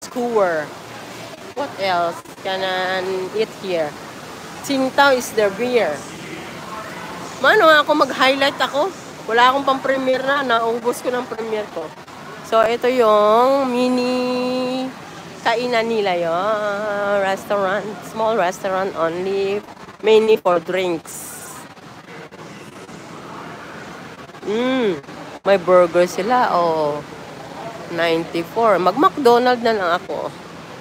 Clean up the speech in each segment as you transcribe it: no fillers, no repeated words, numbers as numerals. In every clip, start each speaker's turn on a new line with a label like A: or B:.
A: skewer. What else can I eat here? Tsingtao is their beer. Mano ako mag-highlight ako. Wala akong pang-premiere na. Naubos ko ng premiere ko. So, ito yung mini kainan nila yun. Restaurant. Small restaurant only. Mainly for drinks. May burger sila. Oh, 94. Mag-McDonald's na lang ako.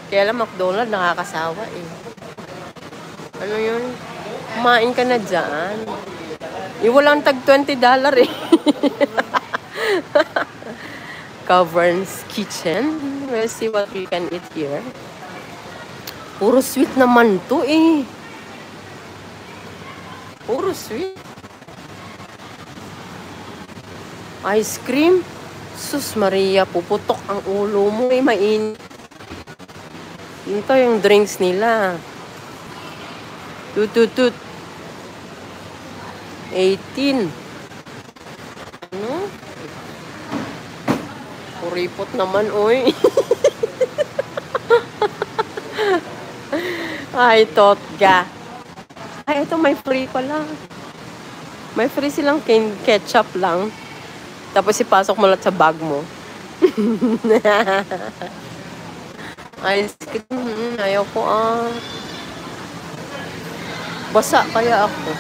A: Kaya lang McDonald's nakakasawa eh. Ano yun? Kumain ka na dyan. Walang tag $20 eh. Cavern's Kitchen. We'll see what we can eat here. Puro sweet naman to eh. Puro sweet. Ice cream. Sus Maria, puputok ang ulo mo eh, mainit. Ito yung drinks nila. Tut. 18. Ano? Kuripot naman, oy. Ay, totga. Ay, ito may free pala. May free silang ketchup lang. Tapos ipasok mo lang sa bag mo. Ice cream. Ayaw ko basa kaya ako.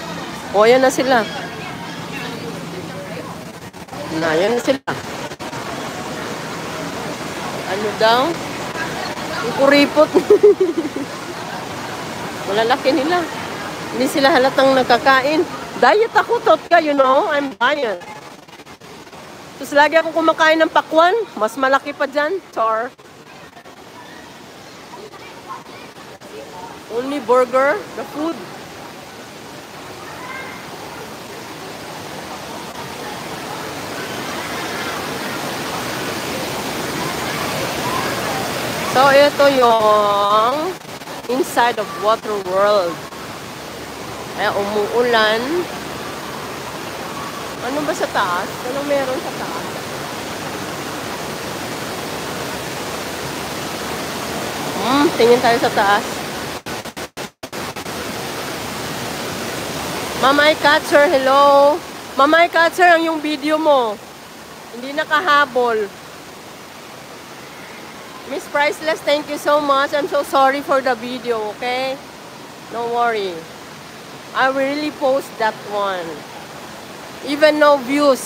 A: O, ayan na sila. Ayan na sila. Ano daw? Yung kuripot. Malalaki nila. Hindi sila halatang nagkakain. Diet ako, Totka, you know. I'm diet. Tapos lagi ako kumakain ng pakwan. Mas malaki pa dyan. Char. Only burger. The food. So, ito yung inside of Water World. Ay, umuulan. Ano ba sa taas? Ano meron sa taas? Tingin tayo sa taas. Mamay Catcher, hello. Mamay Catcher, ang yung video mo. Hindi nakahabol. Miss Priceless, thank you so much. I'm so sorry for the video, okay? Don't worry. I will really post that one. Even no views.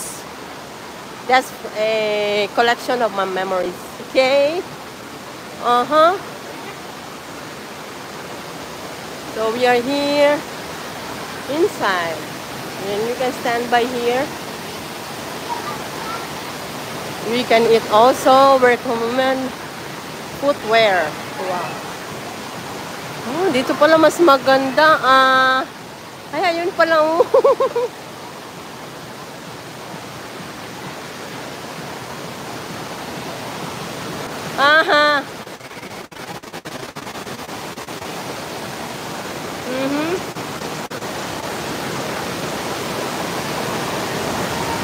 A: That's a collection of my memories, okay? So we are here inside. And you can stand by here. We can eat also. Recommend footwear. Wow. Oh, dito pala mas maganda. Ay, ayun pala. Aha.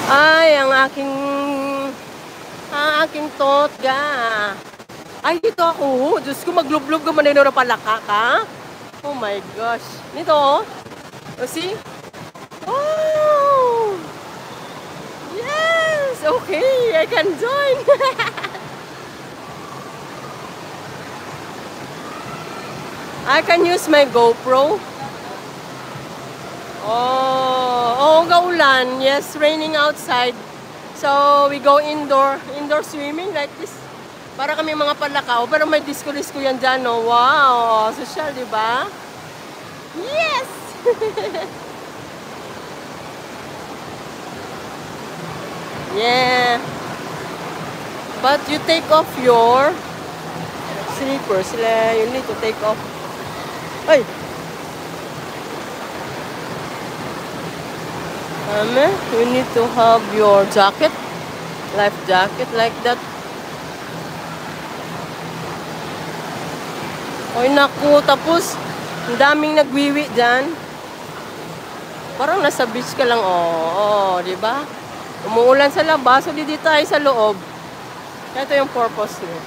A: Ay, ang aking totga. Ay, dito ako. Diyos ko, maglublob ka manino na palaka ka. Oh my gosh. Nito, oh. See? Oh! Yes! Okay, I can join. I can use my GoPro. Oh, gaulan. Yes, raining outside. So, we go indoor swimming like this. Para kami mga palakaw, pero may disco-disco yan dyan, no? Wow! Social, di ba? Yes! Yeah. But you take off your slippers. You need to take off. Ay! You need to have your jacket. Life jacket like that. Oy, naku, tapos ang daming nagwiwi dyan. Parang nasa beach ka lang, di ba? Umuulan sa labas, o di tayo sa loob. Ito yung purpose niya.